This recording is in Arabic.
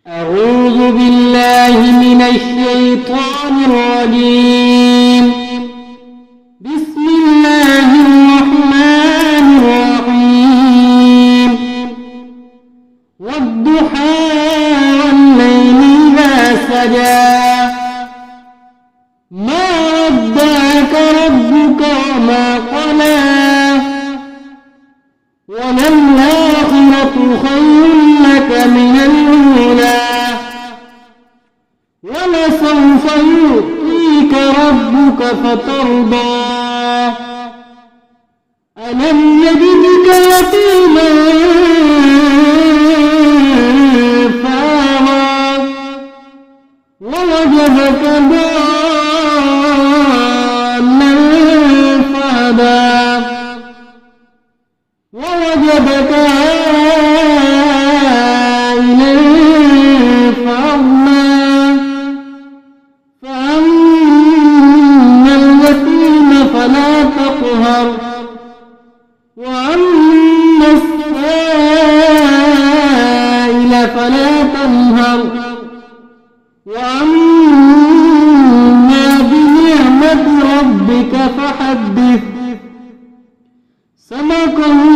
أعوذ بالله من الشيطان الرجيم. بسم الله الرحمن الرحيم. والضحى والليل إذا سجى ما ودعك ربك وما قلى وللآخرة خير لك من الأولى ولسوف يؤتيك ربك فترضى ألم يجدك يتيما فآوى ووجدك ضالا فهدى ووجدك عائلا فأغنى فأما اليتيم فلا تقهر وأما السائل فلا تنهر وأما بنعمة ربك فحدث. صدق الله